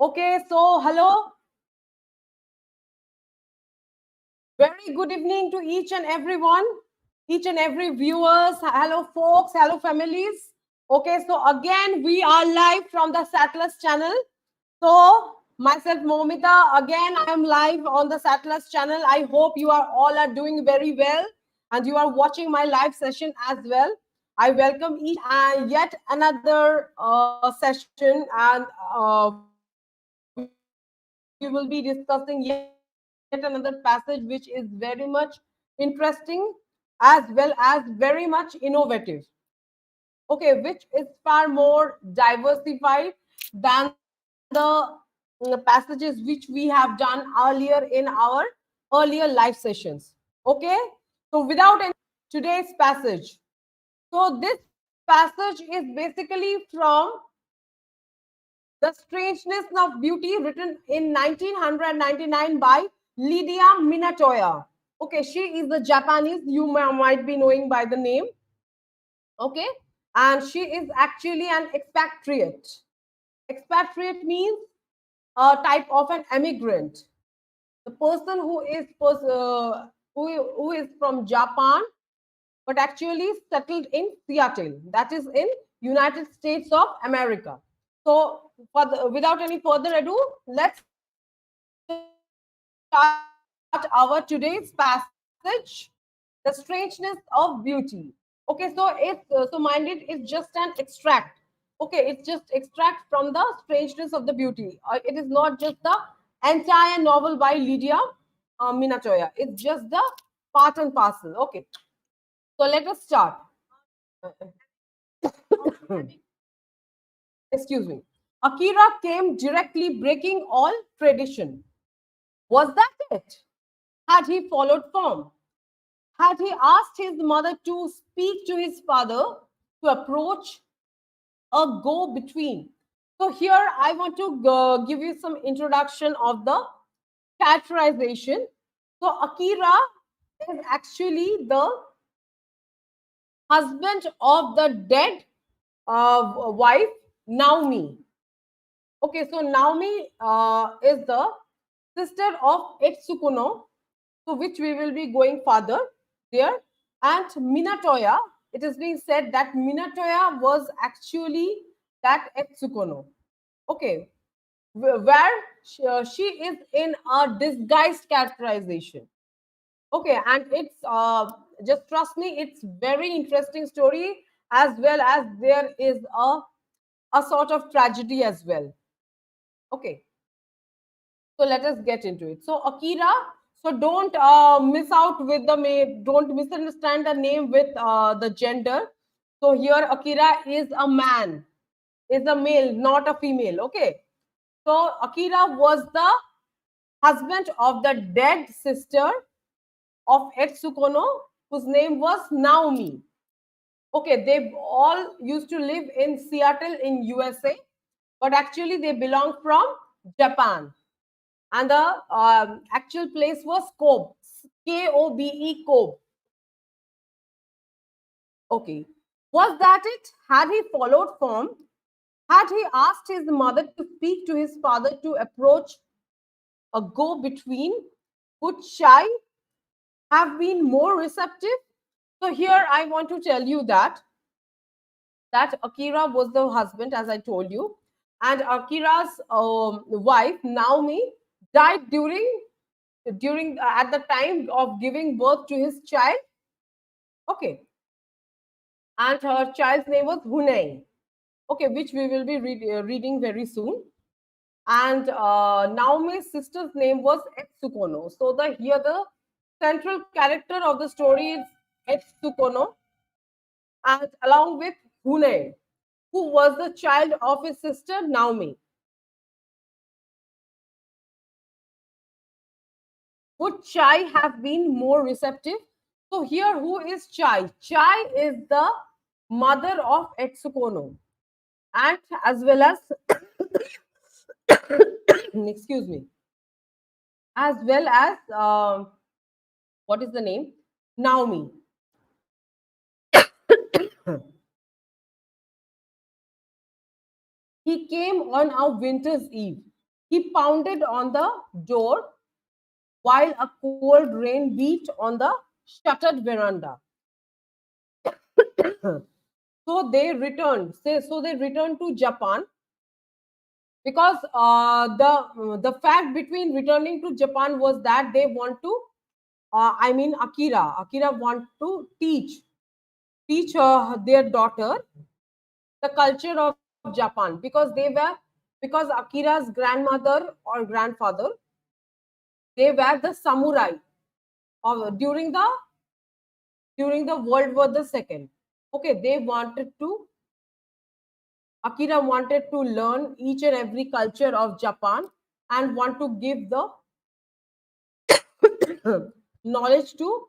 Okay, so hello. Very good evening to each and everyone, each and every viewers. Hello, folks. Hello, families. Okay, so again, we are live from the SATLAS channel. So, myself, Moumita, again, I am live on the SATLAS channel. I hope you are all are doing very well and you are watching my live session as well. I welcome each and yet another session, and we will be discussing yet another passage which is very much interesting as well as very much innovative. Okay, which is far more diversified than the passages which we have done earlier in our earlier live sessions. Okay, so without any today's passage. So this passage is basically from The Strangeness of Beauty, written in 1999 by Lydia Minatoya. Okay, she is the Japanese, you might be knowing by the name. Okay, and she is actually an expatriate. Expatriate means a type of an immigrant. The person who is from Japan, but actually settled in Seattle, that is in United States of America. So, without any further ado, let's start our today's passage, The Strangeness of Beauty. Okay, so mind it, it's just an extract. Okay, it's just extract from the Strangeness of the Beauty. It is not just the entire novel by Lydia Minatoya. It's just the part and parcel. Okay, so let us start. Excuse me. Akira came directly, breaking all tradition. Was that it? Had he followed form? Had he asked his mother to speak to his father to approach a go between? So, here I want to give you some introduction of the characterization. So, Akira is actually the husband of the dead wife, Naomi. Okay, so Naomi is the sister of Etsukuno, so which we will be going further there. And Minatoya, it is being said that Minatoya was actually that Etsukono. Okay, where she is in a disguised characterization. Okay, and it's just trust me, it's very interesting story, as well as there is a sort of tragedy as well. Okay, so let us get into it. So Akira, so don't miss out with the name, don't misunderstand the name with the gender. So here Akira is a man, is a male, not a female. Okay, so Akira was the husband of the dead sister of Etsukono, whose name was Naomi. Okay, they all used to live in Seattle in USA, but actually they belong from Japan. And the actual place was Kobe, Kobe, Kobe. Okay, was that it? Had he followed form? Had he asked his mother to speak to his father to approach a go between? Would Shai have been more receptive? So here I want to tell you that Akira was the husband, as I told you, and Akira's wife Naomi died during at the time of giving birth to his child. Okay, and her child's name was Hunei. Okay, which we will be reading very soon. And Naomi's sister's name was Etsukono. So the central character of the story is Etsukono, and along with Hunei, who was the child of his sister Naomi. Would Chai have been more receptive? So here, who is Chai? Chai is the mother of Etsukono, and as well as excuse me, as well as what is the name? Naomi. He came on a winter's eve. He pounded on the door while a cold rain beat on the shuttered veranda. So they returned to Japan because the fact between returning to Japan was that they want to, Akira want to teach their daughter the culture of Japan, because Akira's grandmother or grandfather, they were the samurai during the World War the Second. Okay, Akira wanted to learn each and every culture of Japan and want to give the knowledge to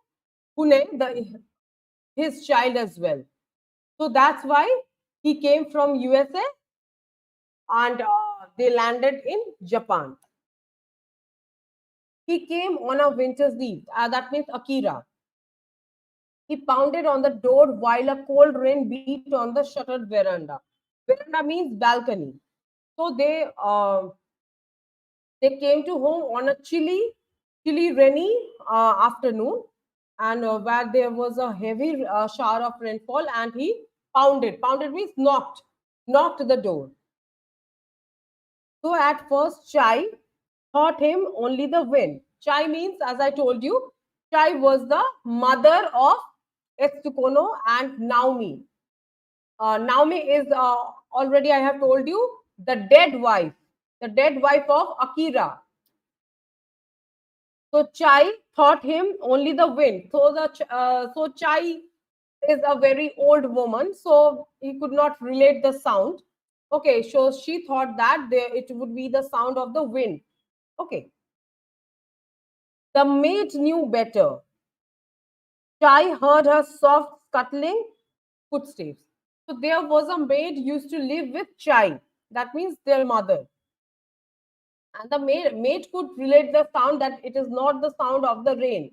Pune, his child as well. So that's why he came from USA and they landed in Japan. He came on a winter's eve. That means Akira. He pounded on the door while a cold rain beat on the shuttered veranda. Veranda means balcony. So they came to home on a chilly, rainy afternoon, and where there was a heavy shower of rainfall, and he pounded. Pounded means knocked the door. So at first, Chai thought him only the wind. Chai means, as I told you, Chai was the mother of Etsukono and Naomi. Naomi is already, I have told you, the dead wife of Akira. So Chai thought him only the wind. So Chai is a very old woman, so he could not relate the sound. Okay, so she thought that it would be the sound of the wind. Okay, the maid knew better. Chai heard her soft scuttling footsteps. So there was a maid used to live with Chai. That means their mother. And the maid could relate the sound that it is not the sound of the rain.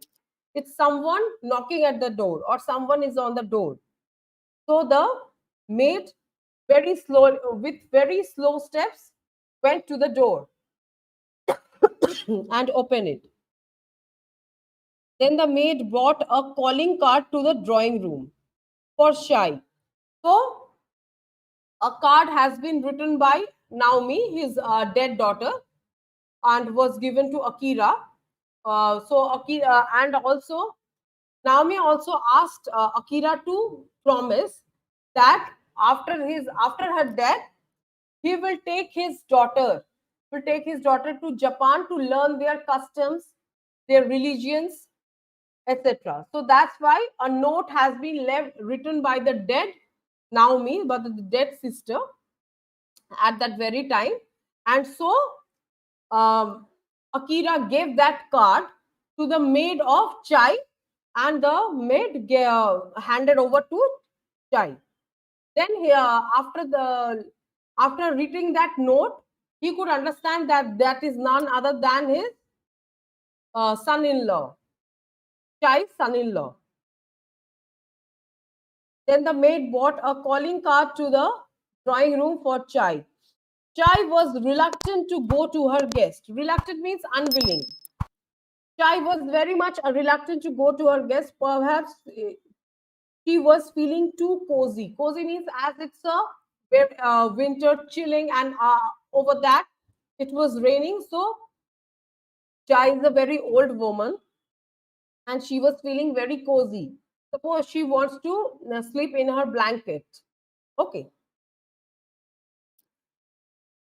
It's someone knocking at the door or someone is on the door. So the maid, with very slow steps, went to the door and opened it. Then the maid brought a calling card to the drawing room for Shai. So a card has been written by Naomi, his dead daughter, and was given to Akira. So Akira, and also Naomi also asked Akira to promise that after her death, he will take his daughter to Japan to learn their customs, their religions, etc. So that's why a note has been left written by the dead Naomi, but the dead sister at that very time. And so Akira gave that card to the maid of Chai, and the maid handed over to Chai. Then after reading that note, he could understand that that is none other than his son-in-law, Chai's son-in-law. Then the maid brought a calling card to the drawing room for Chai. Chai was reluctant to go to her guest. Reluctant means unwilling. Chai was very much reluctant to go to her guest. Perhaps she was feeling too cozy. Cozy means as it's a winter chilling, and over that it was raining. So Chai is a very old woman and she was feeling very cozy. Suppose she wants to sleep in her blanket. Okay.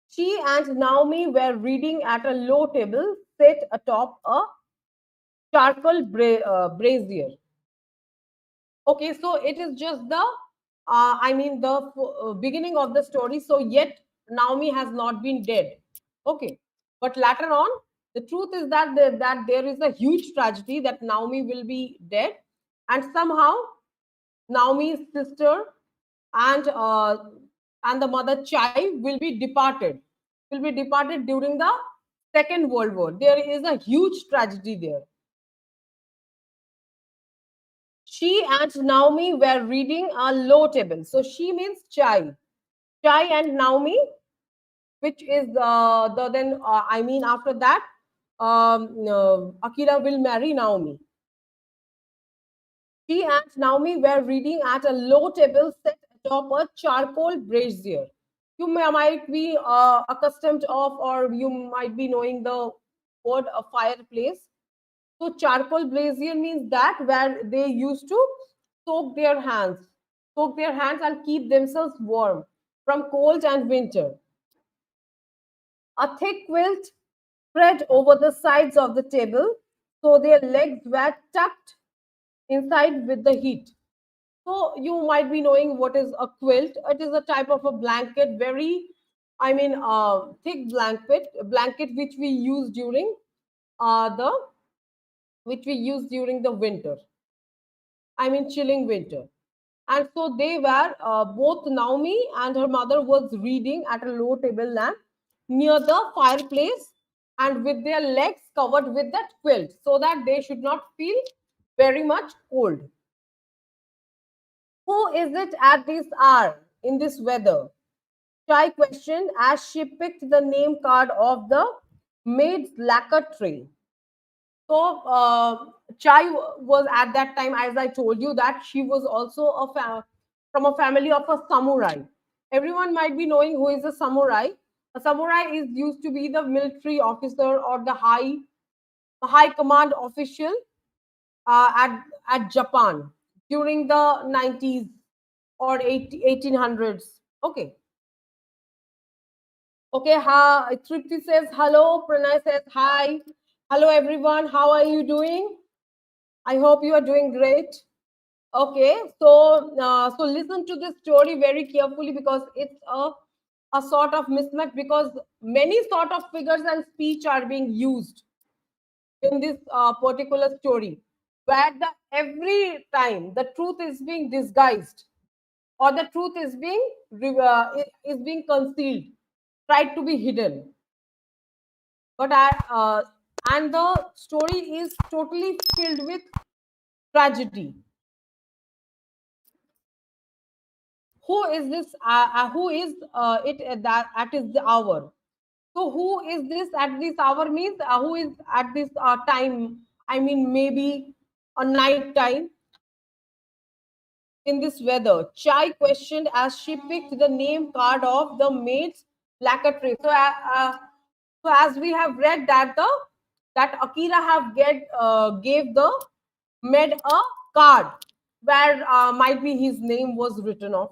She and Naomi were reading at a low table set atop a charcoal brazier. Okay, so it is just the beginning of the story. So yet Naomi has not been dead. Okay, but later on, the truth is that that there is a huge tragedy that Naomi will be dead, and somehow Naomi's sister and uh, and the mother Chai will be departed during the Second World War. There is a huge tragedy there. She and Naomi were reading a low table. So she means Chai. Chai and Naomi which is the then I mean after that Akira will marry Naomi. She and Naomi were reading at a low table set atop a charcoal brazier. You might be accustomed of, or you might be knowing the word a fireplace. So charcoal brazier means that where they used to soak their hands, soak their hands and keep themselves warm from cold and winter. A thick quilt spread over the sides of the table, so their legs were tucked inside with the heat. So you might be knowing what is a quilt. It is a type of a blanket, very, thick blanket the which we use during the winter. I mean, chilling winter. And so they were both Naomi and her mother was reading at a low table lamp near the fireplace and with their legs covered with that quilt so that they should not feel very much cold. Who is it at this hour in this weather? Chai questioned as she picked the name card of the maid's lacquer tray. So Chai was at that time, as I told you, that she was also from a family of a samurai. Everyone might be knowing who is a samurai. A samurai is used to be the military officer or the high command official at Japan during the 90s or 1800s. Okay. Okay, Tripti says hello. Pranay says hi. Hello, everyone. How are you doing? I hope you are doing great. Okay, so listen to this story very carefully because it's a sort of mismatch because many sort of figures and speech are being used in this particular story, where the every time the truth is being disguised or the truth is is being concealed, tried to be hidden. But and the story is totally filled with tragedy. Who is this? Who is it at that at is the hour? So who is this at this hour means who is at this time? I mean maybe a night time in this weather. Chai questioned as she picked the name card of the maid's lacquer tray. So as we have read that the that Akira have gave the maid a card where might be his name was written off.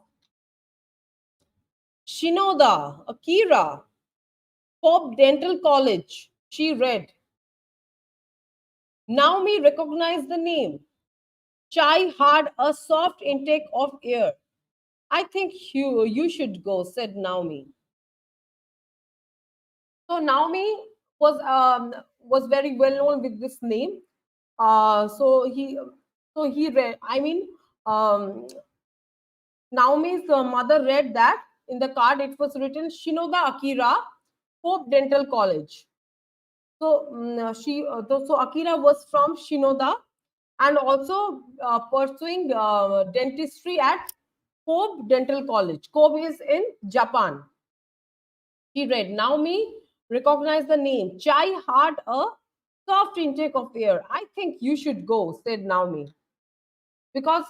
Shinoda, Akira, Pope Dental College, she read. Naomi recognized the name. Chai had a soft intake of air. I think you should go, said Naomi. So Naomi was very well known with this name. So he read. Naomi's mother read that in the card it was written Shinoda Akira, Pope Dental College. So so Akira was from Shinoda and also pursuing dentistry at Kobe Dental College. Kobe is in Japan. He read, Naomi recognized the name. Chai had a soft intake of air. I think you should go, said Naomi. Because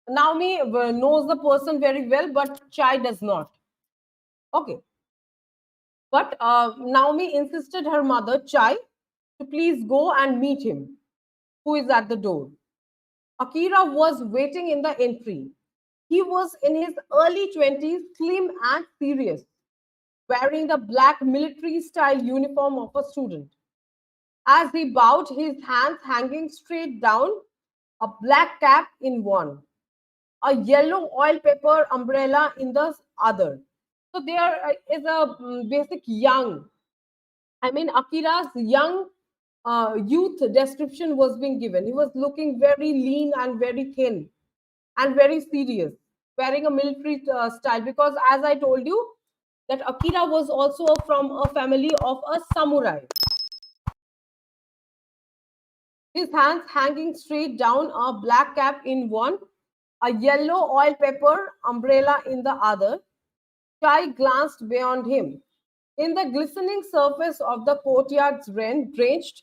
Naomi knows the person very well, but Chai does not. Okay. But Naomi insisted her mother, Chai, to please go and meet him, who is at the door. Akira was waiting in the entry. He was in his early 20s, slim and serious, wearing the black military style uniform of a student. As he bowed, his hands hanging straight down, a black cap in one, a yellow oil paper umbrella in the other. So there is a basic young, Akira's young youth description was being given. He was looking very lean and very thin and very serious, wearing a military style. Because, as I told you, that Akira was also from a family of a samurai. His hands hanging straight down, a black cap in one, a yellow oil paper umbrella in the other. Chai glanced beyond him. In the glistening surface of the courtyard's drenched,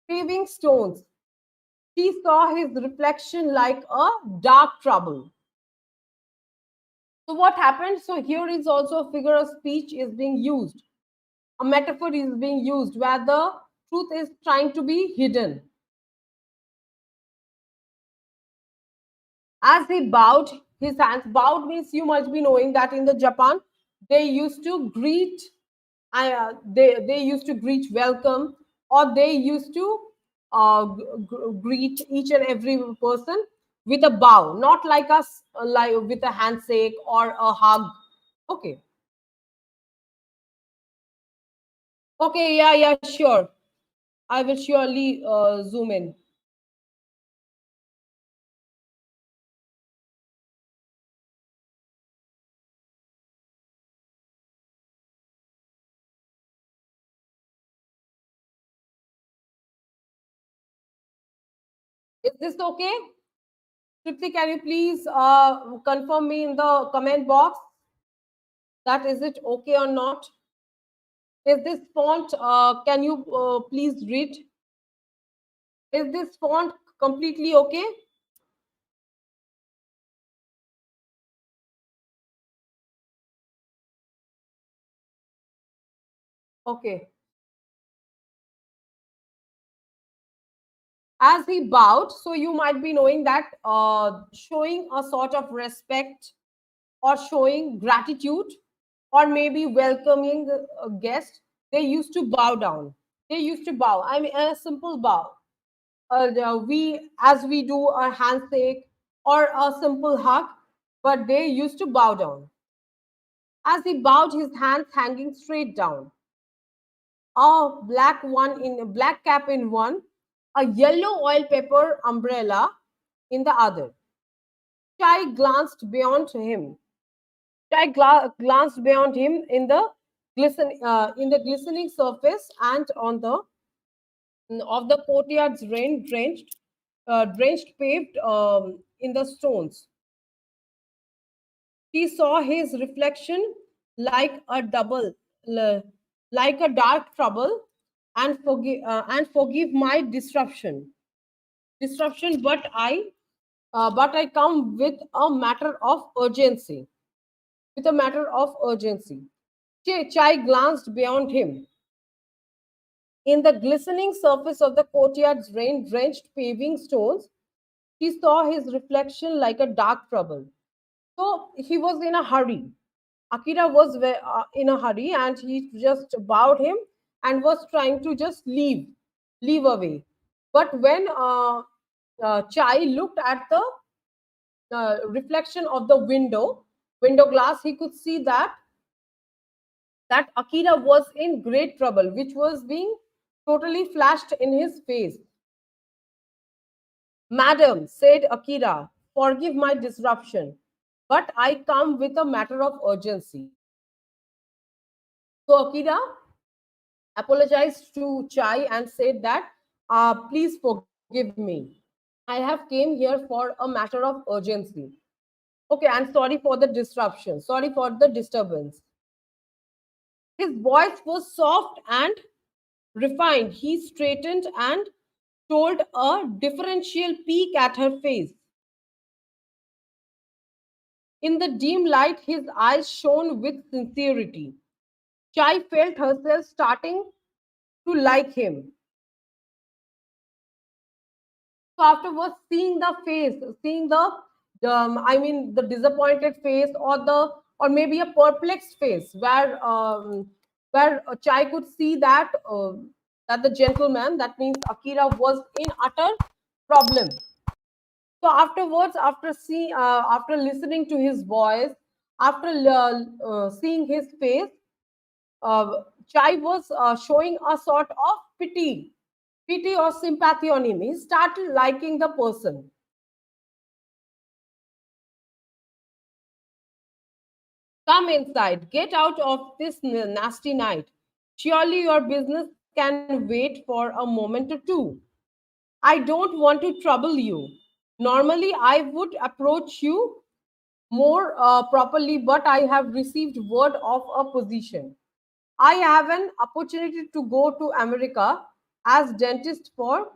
paving stones, he saw his reflection like a dark trouble. So what happened? So here is also a figure of speech is being used. A metaphor is being used where the truth is trying to be hidden. As he bowed his hands, bowed means you must be knowing that in the Japan they used to greet, they used to greet welcome, or they used to greet each and every person with a bow, not like us like with a handshake or a hug. Okay, okay, yeah, yeah, sure. I will surely zoom in. Is this okay? Tripti, can you please confirm me in the comment box that is it okay or not? Is this font, can you please read? Is this font completely okay? Okay. As he bowed, so you might be knowing that showing a sort of respect or showing gratitude or maybe welcoming a guest, they used to bow down. They used to bow. I mean, a simple bow. We, as we do a handshake or a simple hug, but they used to bow down. As he bowed, his hands hanging straight down, a black cap in one, a yellow oil pepper umbrella in the other. Chai glanced beyond him. Glanced beyond him in the glistening surface and on the of the courtyard's drenched paved in the stones. He saw his reflection like a l- like a dark trouble, and forgive my disruption. But I come with a matter of urgency. With a matter of urgency. Chai glanced beyond him. In the glistening surface of the courtyard's rain-drenched paving stones, he saw his reflection like a dark trouble. So he was in a hurry. Akira was in a hurry and he just bowed him and was trying to just leave away. But when Chai looked at the reflection of the window glass, he could see that Akira was in great trouble, which was being totally flashed in his face. Madam, said Akira, forgive my disruption, but I come with a matter of urgency. So Akira apologized to Chai and said that, please forgive me. I have came here for a matter of urgency. Okay, and sorry for the disruption. Sorry for the disturbance. His voice was soft and refined. He straightened and told a differential peek at her face. In the dim light, his eyes shone with sincerity. Chai felt herself starting to like him. So afterwards, seeing the face, seeing the disappointed face or maybe a perplexed face where Chai could see that the gentleman, that means Akira, was in utter problem. So afterwards, after listening to his voice, after seeing his face, Chai was showing a sort of pity or sympathy on him. He started liking the person. Come inside, get out of this nasty night. Surely your business can wait for a moment or two. I don't want to trouble you. Normally, I would approach you more properly, but I have received word of a position. I have an opportunity to go to America as dentist for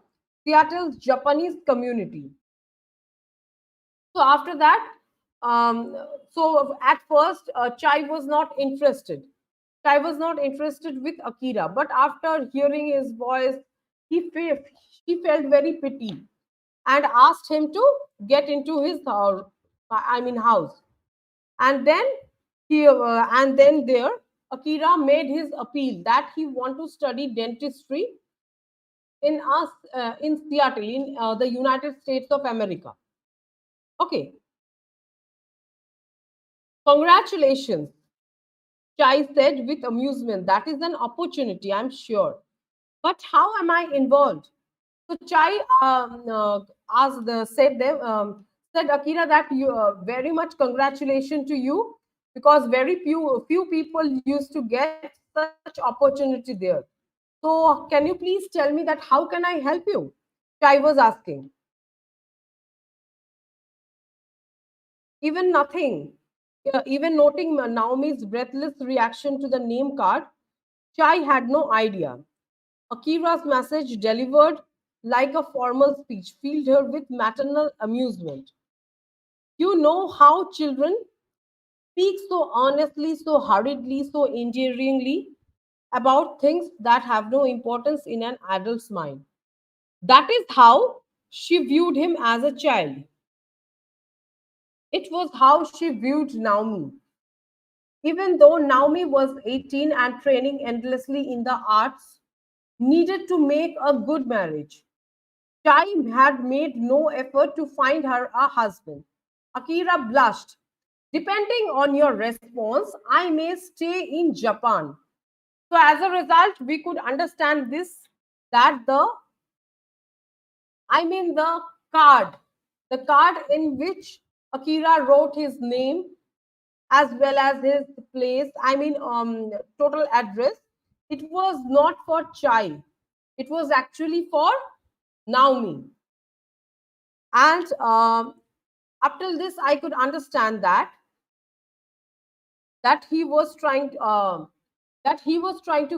Seattle's Japanese community. So after that, um, so at first, Chai was not interested. Chai was not interested with Akira, but after hearing his voice, he felt very pity and asked him to get into his house. And then and then there, Akira made his appeal that he want to study dentistry in Seattle, in the United States of America. Okay, congratulations, Chai said with amusement. That is an opportunity, I'm sure. But how am I involved? So Chai asked said Akira that you very much congratulations to you, because very few people used to get such opportunity there. So can you please tell me that how can I help you? Chai was asking. Even nothing. Even noting Naomi's breathless reaction to the name card, Chai had no idea. Akira's message, delivered like a formal speech, filled her with maternal amusement. You know how children speak so honestly, so hurriedly, so endearingly about things that have no importance in an adult's mind. That is how she viewed him as a child. It was how she viewed Naomi. Even though Naomi was 18 and training endlessly in the arts, needed to make a good marriage. Chai had made no effort to find her a husband. Akira blushed. Depending on your response, I may stay in Japan. So, as a result, we could understand this, that the card, the card in which Akira wrote his name as well as his place, total address, it was not for Chai. It was actually for Naomi. And up till this, I could understand that he was trying to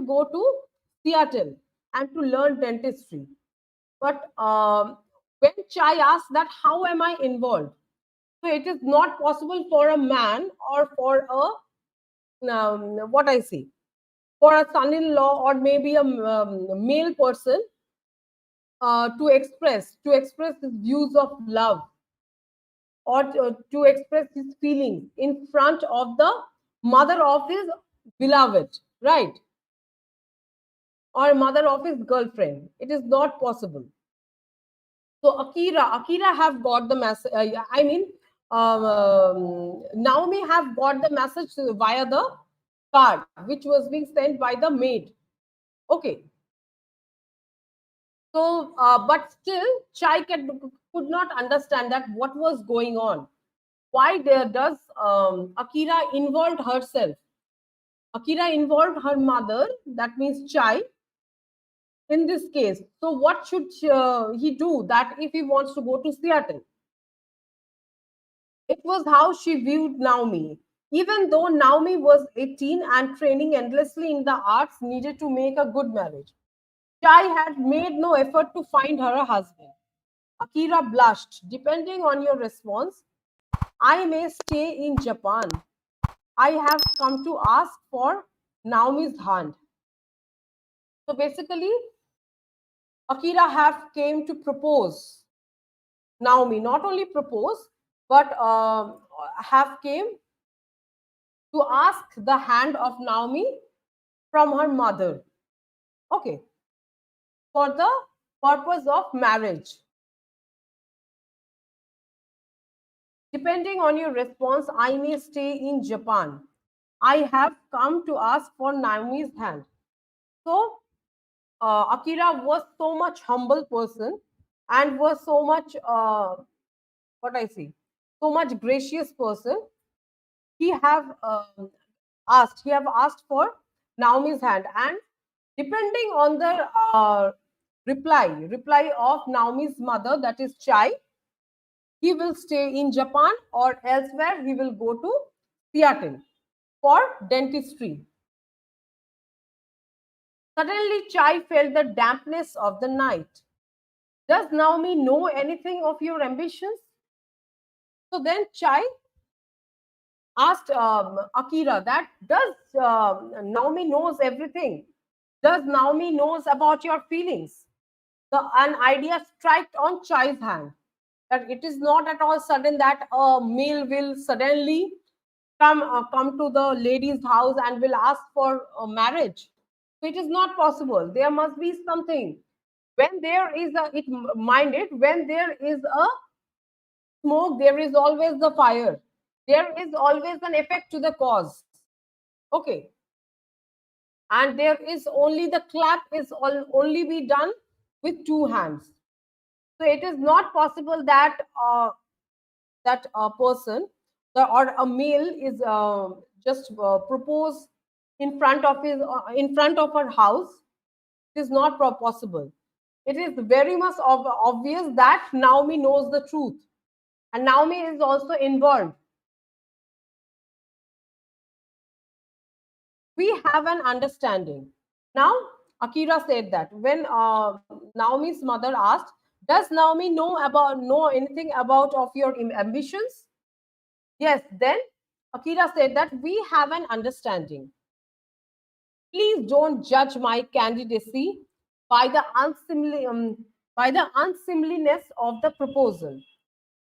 go to Seattle and to learn dentistry. But when Chai asked that how am I involved, so it is not possible for a man or for what I say, for a son-in-law or maybe a male person to express his views of love, or to express his feelings in front of the mother of his beloved, right? Or mother of his girlfriend. It is not possible. So Akira have got the message. Naomi have got the message via the card, which was being sent by the maid. Okay. So, but still, could not understand that what was going on. Why there does Akira involved herself? Akira involved her mother, that means Chai, in this case. So, what should he do that if he wants to go to Seattle? It was how she viewed Naomi. Even though Naomi was 18 and training endlessly in the arts, needed to make a good marriage, Chai had made no effort to find her a husband. Akira blushed. Depending on your response, I may stay in Japan. I have come to ask for Naomi's hand. So basically, Akira have came to propose Naomi. Not only propose, but have came to ask the hand of Naomi from her mother. Okay, for the purpose of marriage. Depending on your response, I may stay in Japan. I have come to ask for Naomi's hand. So Akira was so much humble person and was so much what I see, so much gracious person. He have asked for Naomi's hand, and depending on the reply of Naomi's mother, that is Chai, He will stay in Japan or elsewhere. He will go to Seattle for dentistry. Suddenly, Chai felt the dampness of the night. Does Naomi know anything of your ambitions? So then Chai asked Akira that does Naomi knows everything? Does Naomi knows about your feelings? An idea struck on Chai's hand that it is not at all sudden that a male will suddenly come to the lady's house and will ask for marriage. So it is not possible. There must be something. When there is a it minded when there is a smoke, there is always the fire. There is always an effect to the cause. Okay, and there is only the clap is only be done with two hands. So it is not possible that that a person or a male is just propose in front of his in front of her house. It is not possible. It is very much obvious that Naomi knows the truth, and Naomi is also involved. We have an understanding. Now, Akira said that when Naomi's mother asked, "Does Naomi know anything about of your ambitions?" Yes. Then Akira said that we have an understanding. Please don't judge my candidacy by the by the unseemliness of the proposal.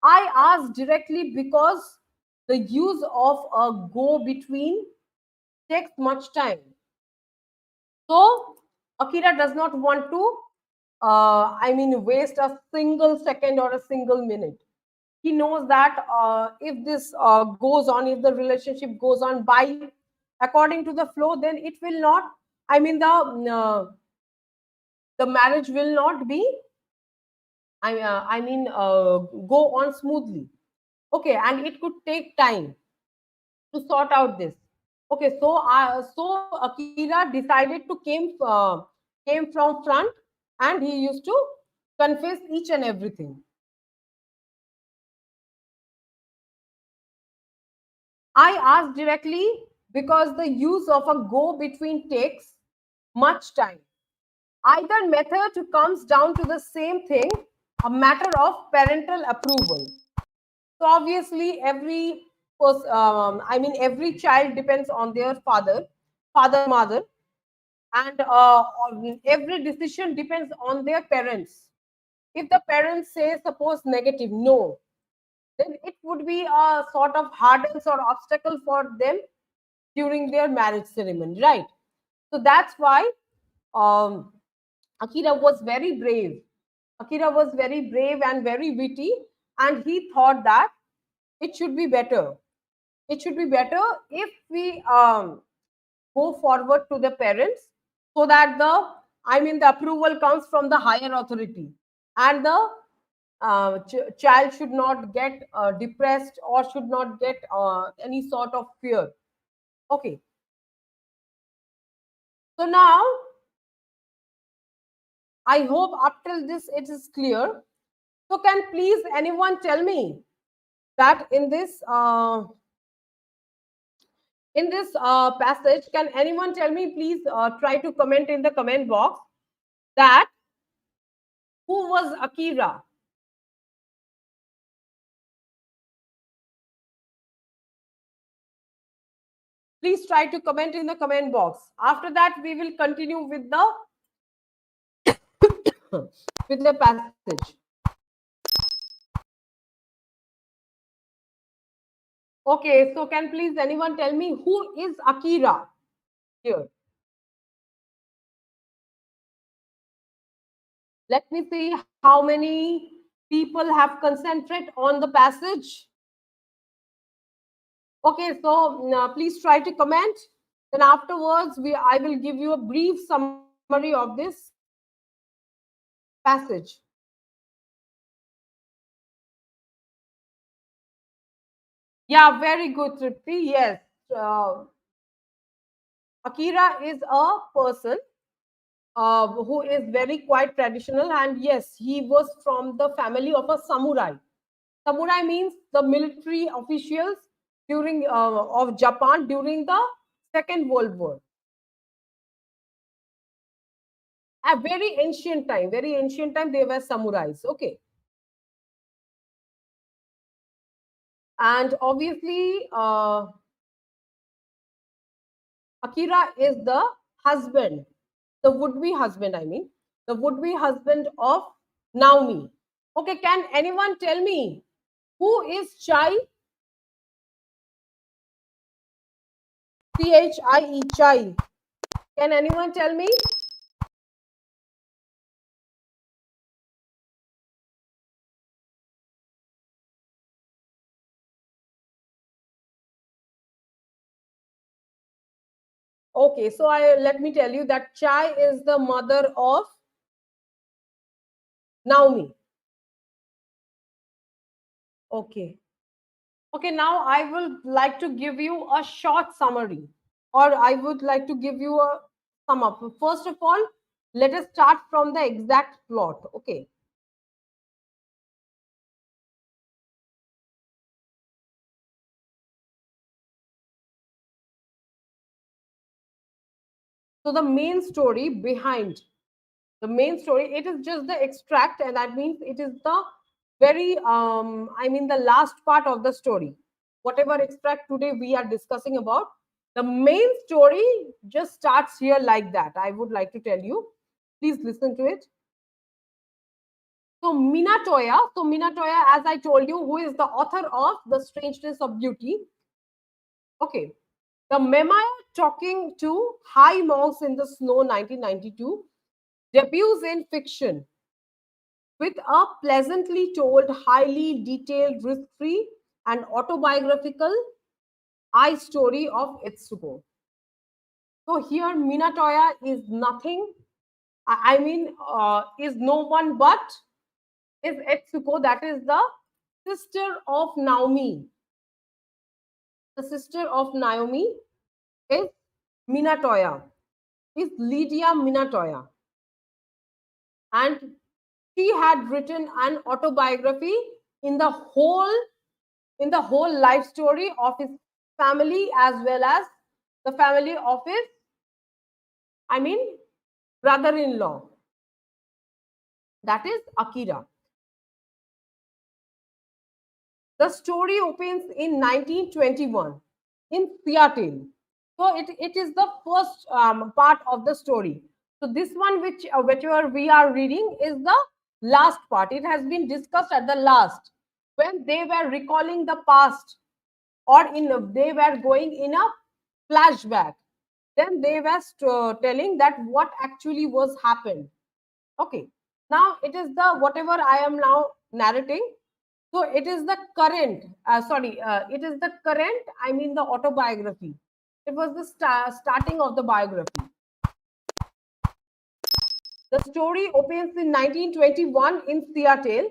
I asked directly because the use of a go between takes much time. So Akira does not want to, waste a single second or a single minute. He knows that if this goes on, if the relationship goes on by according to the flow, then it will not. I mean, the marriage will not be. Go on smoothly. Okay, and it could take time to sort out this. Okay, so Akira decided to came from front, and he used to confess each and everything. I asked directly because the use of a go between takes much time. Either method comes down to the same thing, a matter of parental approval. So obviously, every child depends on their father, mother, and every decision depends on their parents. If the parents say, suppose negative, no, then it would be a sort of hurdles or obstacle for them during their marriage ceremony, right? So that's why um, Akira was very brave. Akira was very brave and very witty, and he thought that it should be better. It should be better if we go forward to the parents, so that the approval comes from the higher authority, and the child should not get depressed or should not get any sort of fear. Okay, so now I hope up till this it is clear. So can please anyone tell me that in this passage, can anyone tell me, please try to comment in the comment box that who was Akira? Please try to comment in the comment box. After that, we will continue with the with the passage. Okay, so can please anyone tell me who is Akira here? Let me see how many people have concentrated on the passage. Okay, so please try to comment. Then afterwards, I will give you a brief summary of this passage. Yeah, very good, Tripti. Yes, uh, Akira is a person who is very quite traditional, and yes, he was from the family of a samurai. Samurai means the military officials during of Japan during the Second World War. A very ancient time, they were samurais. Okay, and obviously, Akira is the husband, the would-be husband. I mean, the would-be husband of Naomi. Okay, can anyone tell me who is Chai? Chie, Chai. Can anyone tell me? Okay, so I let me tell you that Chai is the mother of Naomi. Okay. Okay, now I will like to give you a short summary, or I would like to give you a sum up. First of all, let us start from the exact plot. Okay. So the main story behind the main story, it is just the extract, and that means it is the very I mean the last part of the story. Whatever extract today we are discussing about, the main story just starts here like that. I would like to tell you. Please listen to it. So Minatoya, as I told you, who is the author of The Strangeness of Beauty. Okay. The Memaya Talking to High Monks in the Snow 1992 debuts in fiction with a pleasantly told, highly detailed, risk-free and autobiographical I story of Etsuko. So here Minatoya is nothing, I mean, is no one but is Etsuko, that is the sister of Naomi. The sister of Naomi is Minatoya, is Lydia Minatoya. And she had written an autobiography in the whole in the whole life story of his family as well as the family of his, I mean, brother-in-law. That is Akira. The story opens in 1921 in Seattle. So it is the first part of the story. So this one, whichever we are reading, is the last part. It has been discussed at the last when they were recalling the past, or they were going in a flashback. Then they were telling that what actually was happened. Okay. Now it is the whatever I am now narrating. So it is the current, it is the current, I mean the autobiography. It was the starting of the biography. The story opens in 1921 in Seattle,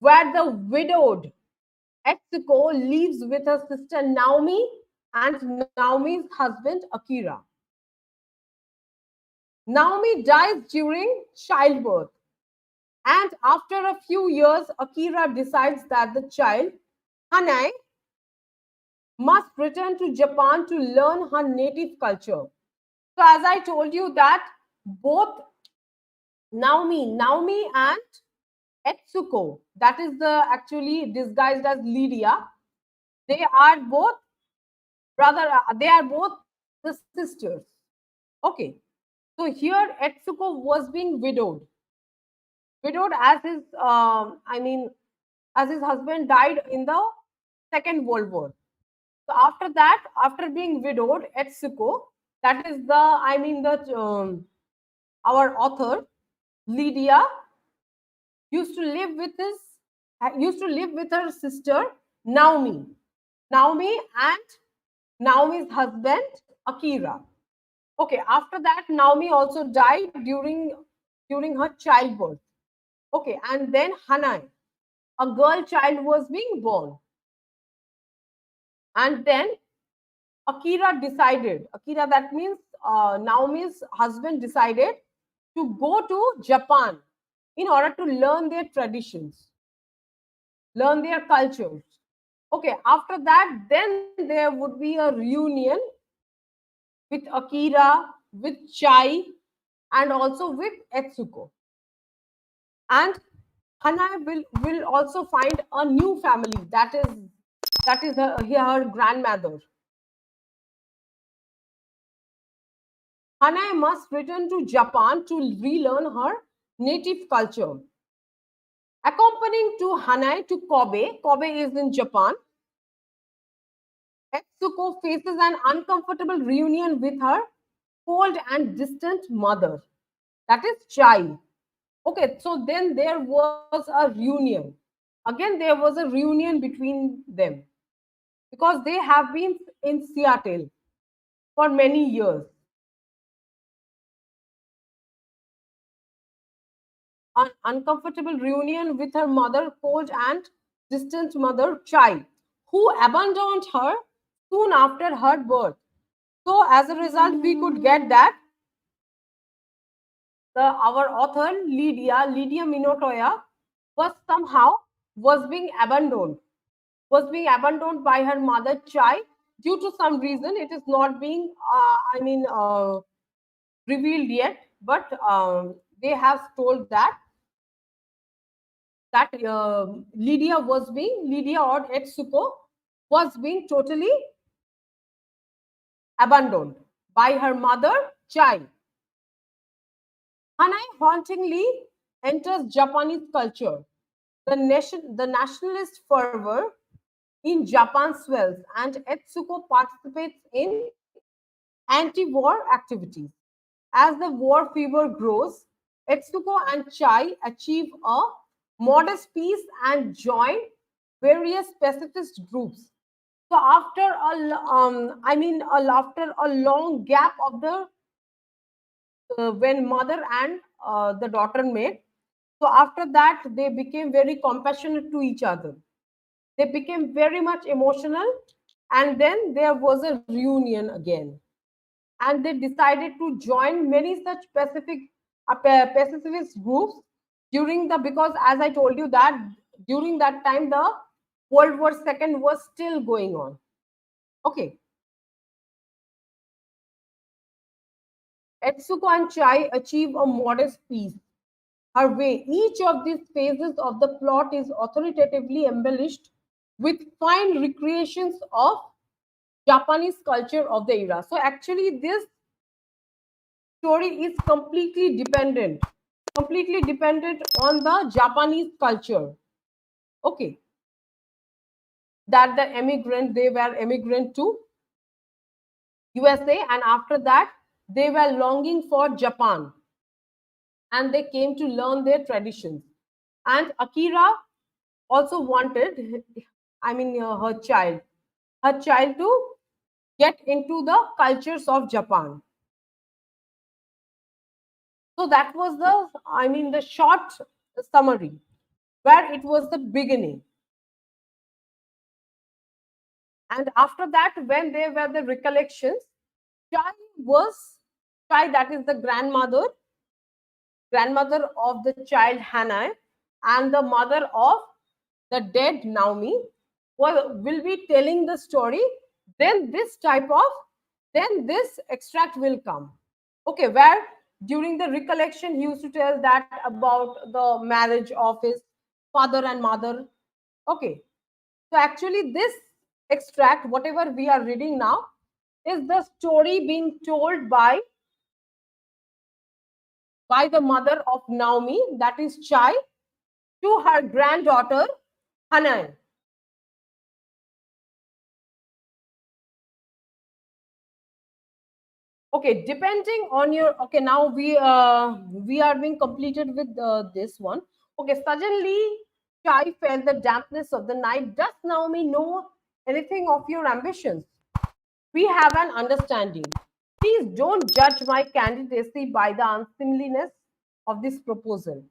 where the widowed Etsuko lives with her sister Naomi and Naomi's husband Akira. Naomi dies during childbirth, and after a few years, Akira decides that the child, Hanae, must return to Japan to learn her native culture. So, as I told you that both Naomi and Etsuko, that is the actually disguised as Lydia, they are both they are both the sisters. Okay. So here Etsuko was being widowed as his, I mean, as his husband died in the Second World War. So after that, after being widowed, Etsuko, that is the, I mean, the our author Lydia used to live with his used to live with her sister Naomi, and Naomi's husband Akira. Okay, after that, Naomi also died during her childbirth. Okay, and then Hanai, a girl child, was being born, and then Akira, that means Naomi's husband, decided to go to Japan in order to learn their traditions. learn their cultures. Okay, after that, then there would be a reunion with Akira, with Chai, and also with Etsuko. And Hana will also find a new family, that is her grandmother. Hanae must return to Japan to relearn her native culture. Accompanying to Hanae to Kobe, Kobe is in Japan, Etsuko faces an uncomfortable reunion with her cold and distant mother. That is Chai. Okay, so then there was a reunion. Again, there was a reunion between them because they have been in Seattle for many years. An uncomfortable reunion with her mother, cold and distant mother, Chai, who abandoned her soon after her birth. So, as a result, we could get that our author Lydia Minotoya was somehow was being abandoned by her mother Chai due to some reason. It is not being revealed yet, but they have told that Lydia or Etsuko was being totally abandoned by her mother Chai. Hanai hauntingly enters Japanese culture. The nationalist fervor in Japan swells, and Etsuko participates in anti-war activities. As the war fever grows, Etsuko and Chai achieve a modest peace and join various pacifist groups. So after a long gap of the when mother and the daughter met, so after that they became very compassionate to each other. They became very much emotional, and then there was a reunion again, and they decided to join many such pacifist groups during the because as I told you that during that time the World War II was still going on. Okay, Etsuko and Chai achieve a modest peace. Her way, each of these phases of the plot is authoritatively embellished with fine recreations of Japanese culture of the era. So actually, this story is completely dependent on the Japanese culture. Okay, that they were immigrant to USA, and after that they were longing for Japan, and they came to learn their traditions. And Akira also wanted, her child to get into the cultures of Japan. So that was the short summary where it was the beginning. And after that, when there were the recollections, Chai was that is the grandmother of the child Hannah, and the mother of the dead Naomi, will be telling the story. Then this extract will come. Okay, where during the recollection he used to tell that about the marriage of his father and mother. Okay, so actually this extract, whatever we are reading now, is the story being told by the mother of Naomi, that is Chai, to her granddaughter Hanan. Okay, depending on your now we are being completed with this one. Okay, suddenly Chai felt the dampness of the night. Does Naomi know anything of your ambitions? We have an understanding. Please don't judge my candidacy by the unseemliness of this proposal.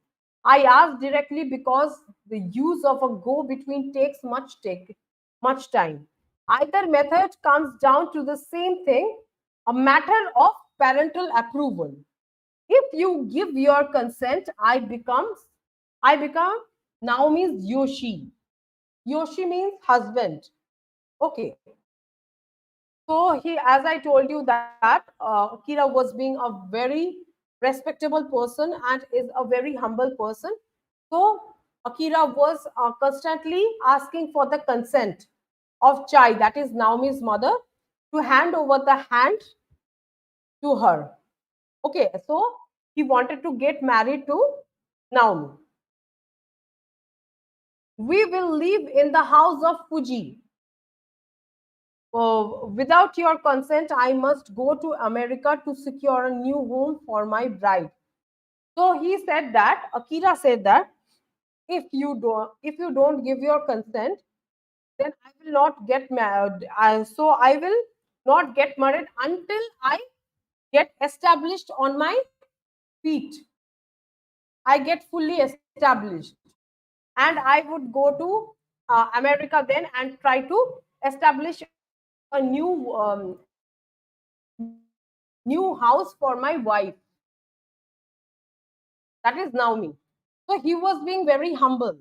I ask directly because the use of a go between takes much time. Either method comes down to the same thing, a matter of parental approval. If you give your consent, I become Naomi's Yoshi. Yoshi means husband. Okay. So he, as I told you that Akira was being a very respectable person and is a very humble person. So Akira was constantly asking for the consent of Chai, that is Naomi's mother, to hand over the hand to her. Okay, so he wanted to get married to Naomi. We will live in the house of Fuji. Without your consent, I must go to America to secure a new home for my bride. So he said that, Akira said that if you don't give your consent, then I will not get married. So I will not get married until I get established on my feet. I get fully established, and I would go to America then and try to establish a new house for my wife, that is Naomi. So he was being very humble.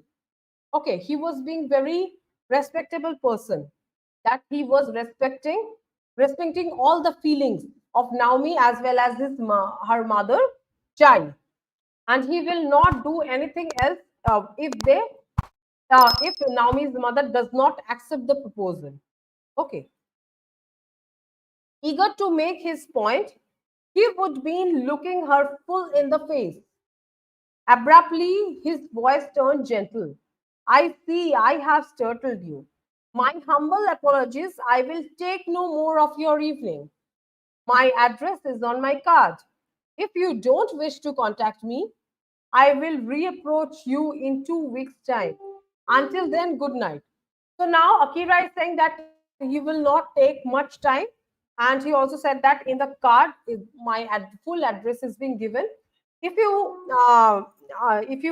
Okay, he was being very respectable person, that he was respecting all the feelings of Naomi as well as her mother Chai, and he will not do anything else if Naomi's mother does not accept the proposal. Okay, eager to make his point, he would be looking her full in the face. Abruptly, his voice turned gentle. I see I have startled you. My humble apologies. I will take no more of your evening. My address is on my card. If you don't wish to contact me, I will reapproach you in 2 weeks' time. Until then, good night. So now Akira is saying that he will not take much time. And he also said that in the card, full address is being given. If you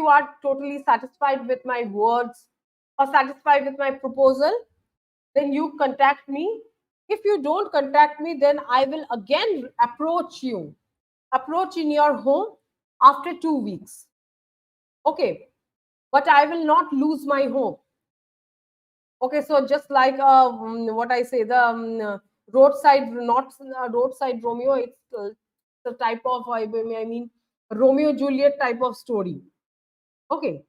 are totally satisfied with my words or satisfied with my proposal, then you contact me. If you don't contact me, then I will again approach in your home after 2 weeks. Okay, but I will not lose my home. Okay, so just like what I say, the roadside, not roadside Romeo, it's the type of, I mean, Romeo Juliet type of story. Okay,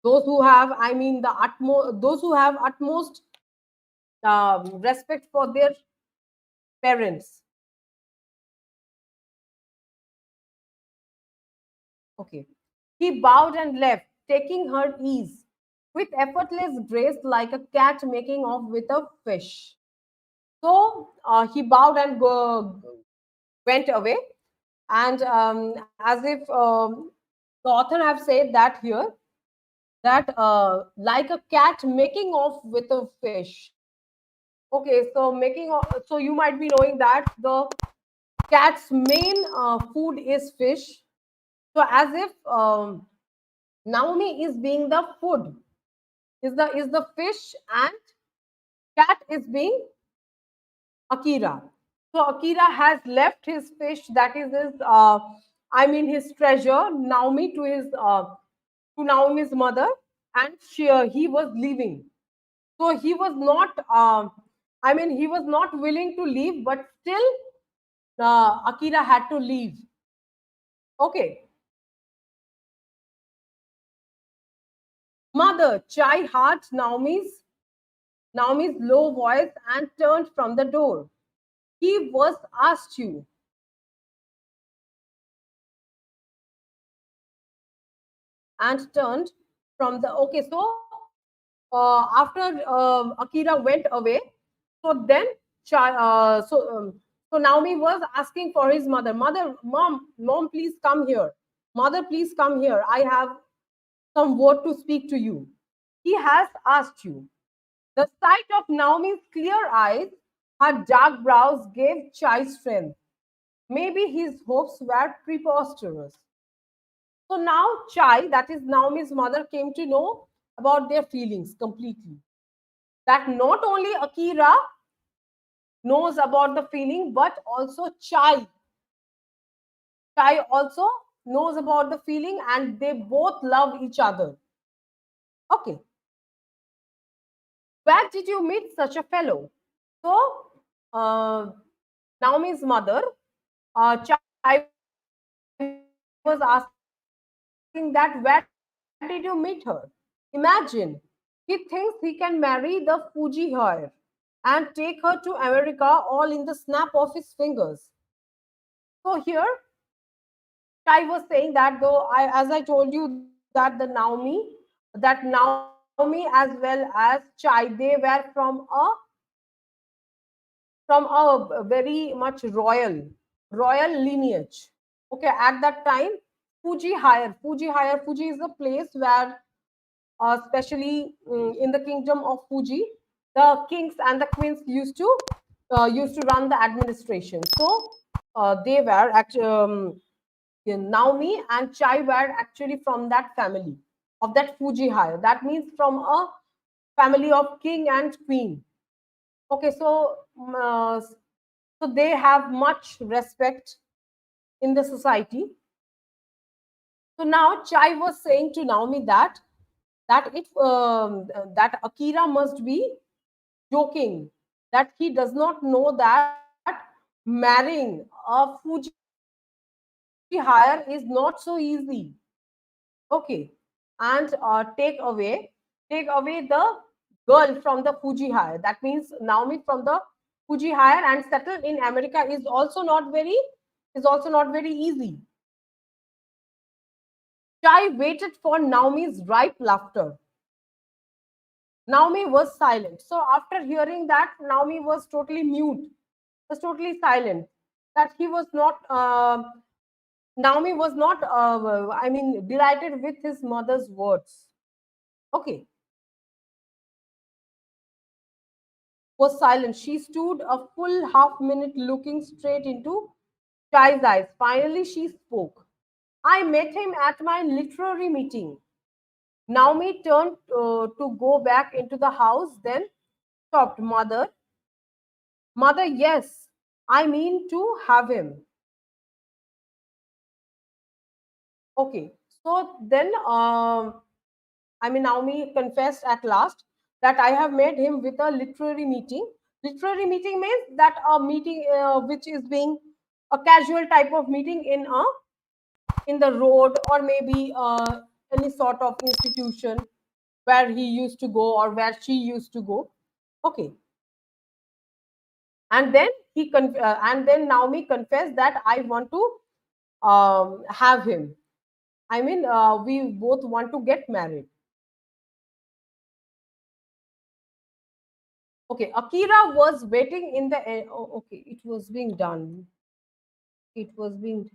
those who have, I mean, those who have utmost respect for their parents. Okay, he bowed and left, taking her ease with effortless grace, like a cat making off with a fish. So he bowed and went away, and as if the author have said that here, that like a cat making off with a fish. Okay, so so you might be knowing that the cat's main food is fish. So as if Naomi is being the food, is the fish, and cat is being Akira. So Akira has left his fish, that is his, I mean, his treasure, Naomi, to Naomi's mother, and he was leaving. So he was not, I mean, he was not willing to leave, but still, Akira had to leave. Okay, mother, Chai heard Naomi's low voice and turned from the door. He was asked you and turned from the. Okay, so after Akira went away, so then so Naomi was asking for his mother. Mom, please come here. Mother, please come here. I have some word to speak to you. He has asked you. The sight of Naomi's clear eyes, her dark brows gave Chai strength. Maybe his hopes were preposterous. So now Chai, that is Naomi's mother, came to know about their feelings completely. That not only Akira knows about the feeling, but also Chai also knows about the feeling, and they both love each other. Okay. Where did you meet such a fellow? So, uh, Naomi's mother, Chai, was asking that where did you meet her? Imagine, he thinks he can marry the Fuji heir and take her to America all in the snap of his fingers. So here, Chai was saying that though as I told you that Naomi as well as Chai, they were from a very much royal lineage. Okay, at that time, Fuji is a place where, especially in the kingdom of Fuji, the kings and the queens used to run the administration. So they were actually Naomi and Chai were actually from that family of that Fuji hire. That means from a family of king and queen. Okay, so they have much respect in the society. So now Chai was saying to Naomi that Akira must be joking, that he does not know that marrying a Fuji hire is not so easy. Okay, and take away the girl from the Fuji hire. That means Naomi from the Fuji hire and settle in America is also not very easy. Chai waited for Naomi's ripe laughter. Naomi was silent. So after hearing that, Naomi was totally mute, was totally silent. That he was not. Naomi was not. I mean, delighted with his mother's words. Okay, was silent. She stood a full half minute looking straight into Chai's eyes. Finally, she spoke. I met him at my literary meeting. Naomi turned to go back into the house, then stopped. Mother, yes, I mean to have him. Okay, so then, Naomi confessed at last that I have made him with a literary meeting. Literary meeting means that a meeting which is being a casual type of meeting in the road, or maybe any sort of institution where he used to go or where she used to go. Okay, and then Naomi confessed that I want to have him. We both want to get married. Okay, Akira was waiting in the. Oh, okay, it was being done. It was being.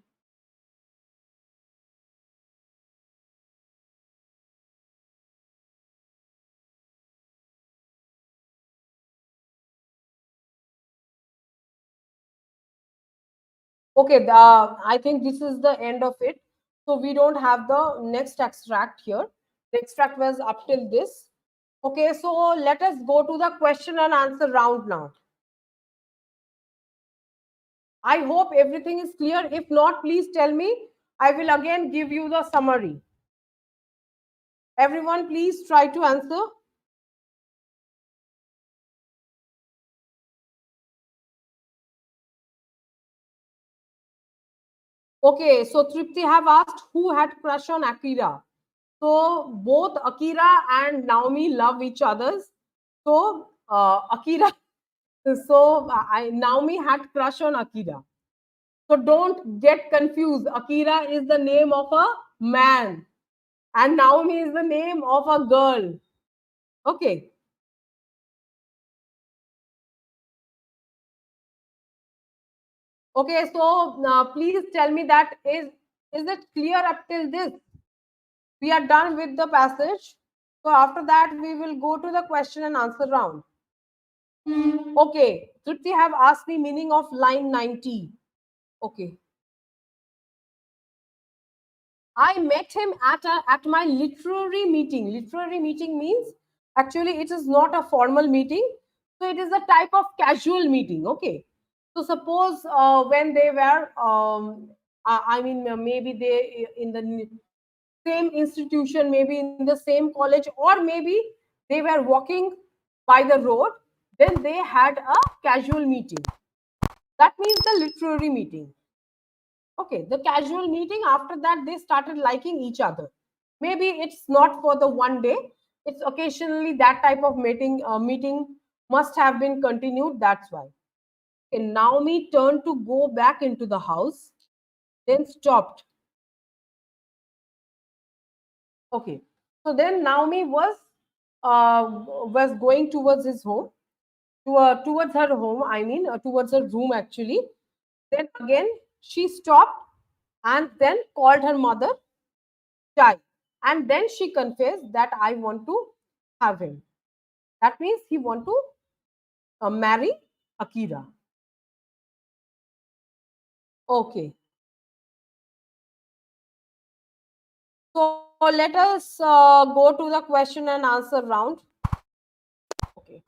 Okay, I think this is the end of it. So we don't have the next extract here. The extract was up till this. Okay, so let us go to the question and answer round now. I hope everything is clear. If not, please tell me. I will again give you the summary. Everyone, please try to answer. Okay, so Tripti have asked who had crush on Akira. So both Akira and Naomi love each others. So Akira, Naomi had crush on Akira. So don't get confused. Akira is the name of a man, and Naomi is the name of a girl. Okay. Okay. So please tell me that is it clear up till this? We are done with the passage. So after that, we will go to the question and answer round. Okay, Tripti have asked the meaning of line 90. Okay. I met him at my literary meeting. Literary meeting means actually it is not a formal meeting. So it is a type of casual meeting. Okay. So suppose when they were, maybe they in the same institution, maybe in the same college, or maybe they were walking by the road, then they had a casual meeting. That means the literary meeting. Okay, the casual meeting, after that, they started liking each other. Maybe it's not for the one day, it's occasionally that type of meeting must have been continued. That's why. Okay, Naomi turned to go back into the house, then stopped. Okay, so then Naomi was going towards his home, towards her home. I mean, towards her room actually. Then again, she stopped and then called her mother, Chai, and then she confessed that I want to have him. That means he want to marry Akira. Okay, so let us go to the question and answer round. Okay.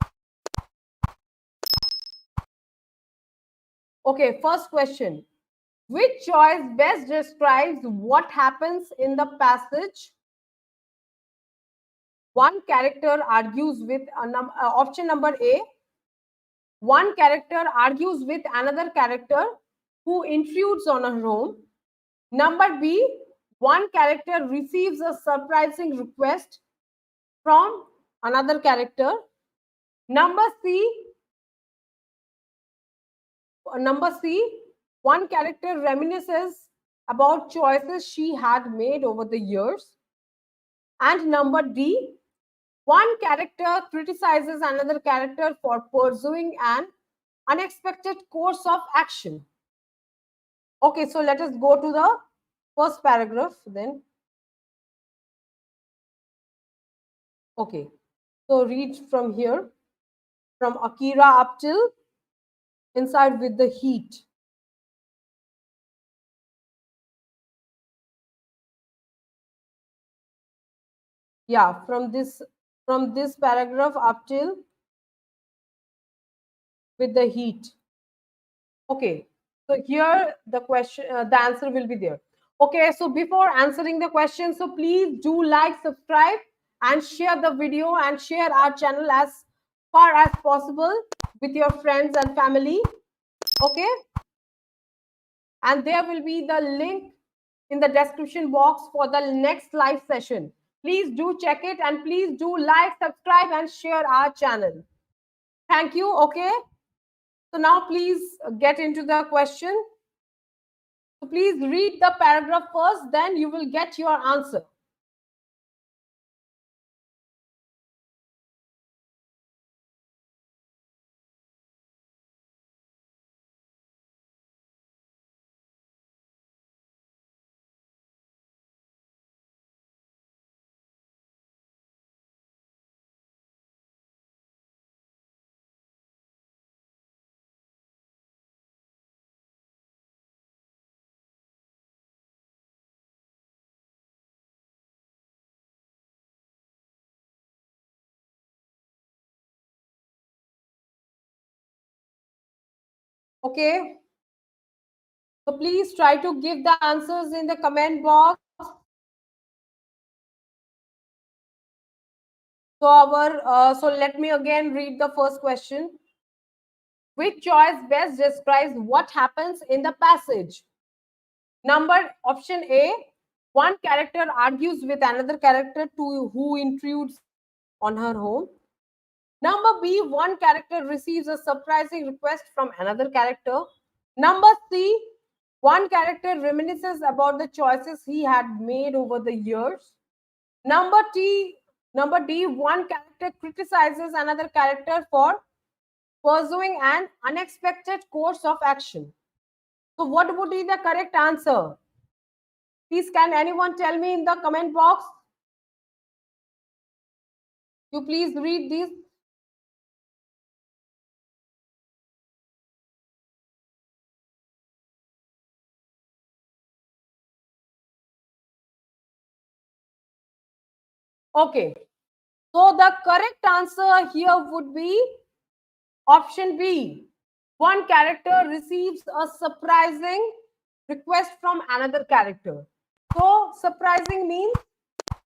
Okay, first question. Which choice best describes what happens in the passage? One character argues with option number A. One character argues with another character who intrudes on her home. Number B. One character receives a surprising request from another character. Number C. Number C. One character reminisces about choices she had made over the years. And number D. One character criticizes another character for pursuing an unexpected course of action. Okay, so let us go to the first paragraph then. Okay, so read from here, from Akira up till Inside with the Heat. Yeah, from this paragraph up till with the heat. Okay, so here the question, the answer will be there. Okay, so before answering the question, so please do like, subscribe, and share the video and share our channel as far as possible with your friends and family. Okay, and there will be the link in the description box for the next live session. Please do check it and please do like, subscribe, and share our channel. Thank you. Okay, so now please get into the question. So please read the paragraph first, then you will get your answer. Okay. So please try to give the answers in the comment box. So let me again read the first question. Which choice best describes what happens in the passage? Number option A, one character argues with another character to who intrudes on her home. Number B, one character receives a surprising request from another character. Number C, one character reminisces about the choices he had made over the years. Number T, Number D, one character criticizes another character for pursuing an unexpected course of action. So, what would be the correct answer? Please, can anyone tell me in the comment box? You please read this. Okay. So, the correct answer here would be option B. One character receives a surprising request from another character. So, surprising means,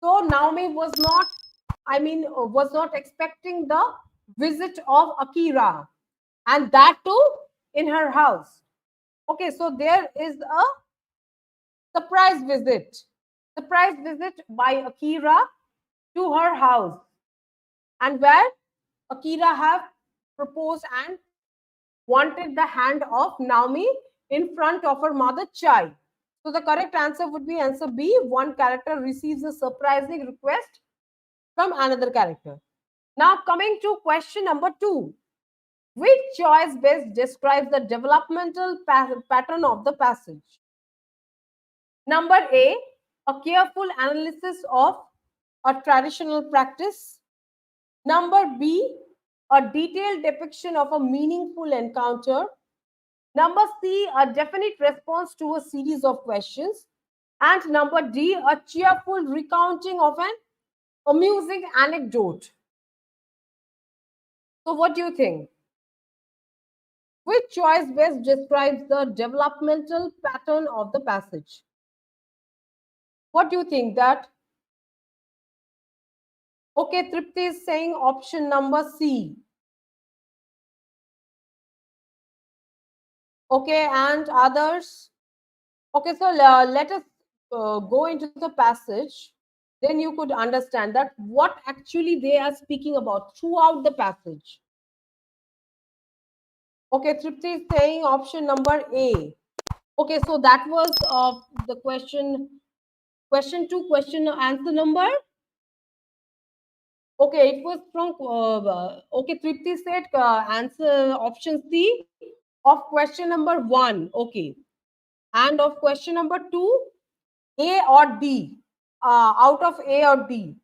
so Naomi was not, was not expecting the visit of Akira, and that too in her house. Okay, so there is a surprise visit, surprise visit by Akira to her house, and where Akira have proposed and wanted the hand of Naomi in front of her mother Chai. So the correct answer would be answer B. One character receives a surprising request from another character. Now coming to question number 2. Which choice best describes the developmental pattern of the passage? Number A, a careful analysis of a traditional practice. Number B, a detailed depiction of a meaningful encounter. Number C, a definite response to a series of questions. And number D, a cheerful recounting of an amusing anecdote. So, what do you think? Which choice best describes the developmental pattern of the passage? What do you think that? Okay, Tripti is saying option number C. Okay, and others? Okay, so let us go into the passage. Then you could understand that what actually they are speaking about throughout the passage. Okay, Tripti is saying option number A. Okay, so that was the question 2, question answer number. Okay, it was from okay, Tripti said answer option C of question number 1. Okay, and of question number 2, A or D, out of A or D.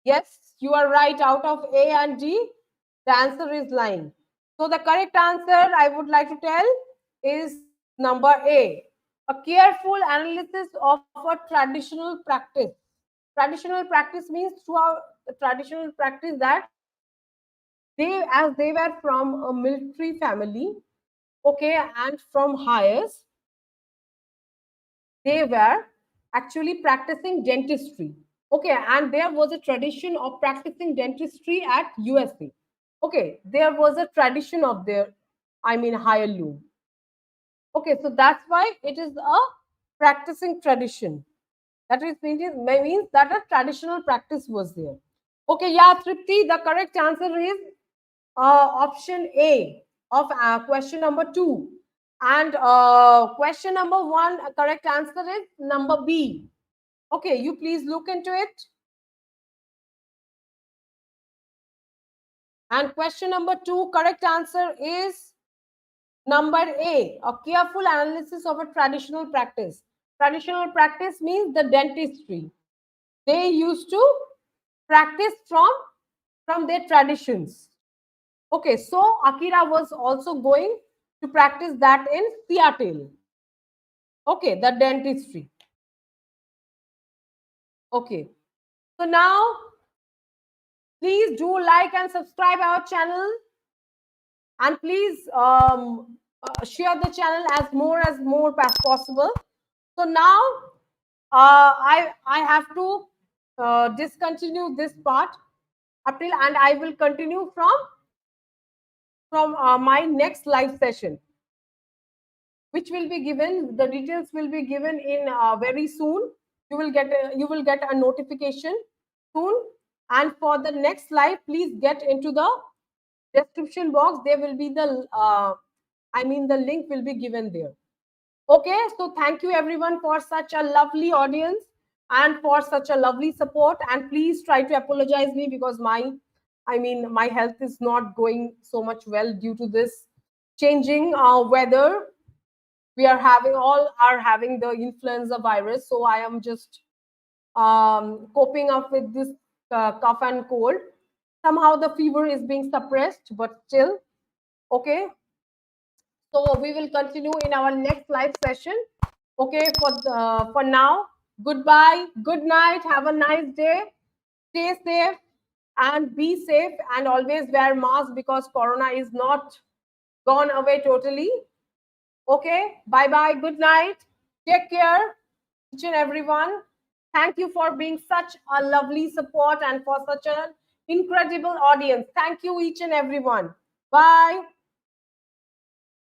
Yes, you are right. Out of A and D, the answer is lying. So the correct answer I would like to tell is number A. A careful analysis of a traditional practice. Traditional practice means throughout the traditional practice that they, as they were from a military family, okay, and from hires, they were actually practicing dentistry. Okay, and there was a tradition of practicing dentistry at USA. Okay, there was a tradition of their, I mean, higher loom. Okay, so that's why it is a practicing tradition. That is means that a traditional practice was there. Okay, yeah, Tripti, the correct answer is option A of question number 2. And question number 1, correct answer is number B. Okay, you please look into it. And question number 2, correct answer is number A, a careful analysis of a traditional practice. Traditional practice means the dentistry. They used to practice from their traditions. Okay, so Akira was also going to practice that in Seattle. Okay, the dentistry. Okay, so now please do like and subscribe our channel, and please share the channel as more as possible. So now I have to discontinue this part up till, and I will continue from my next live session, which will be given. The details will be given in very soon. You will get a notification soon. And for the next live, please get into the description box. There will be the the link will be given there. Okay, so thank you everyone for such a lovely audience and for such a lovely support. And please try to apologize me because my health is not going so much well due to this changing weather. We are having the influenza virus, so I am just coping up with this cough and cold. Somehow the fever is being suppressed, but still okay. So we will continue in our next live session. Okay, for now, goodbye, good night, have a nice day, stay safe and be safe, and always wear mask because corona is not gone away totally. Okay, bye bye, good night, take care, each and everyone. Thank you for being such a lovely support and for such a incredible audience. Thank you, each and everyone. Bye.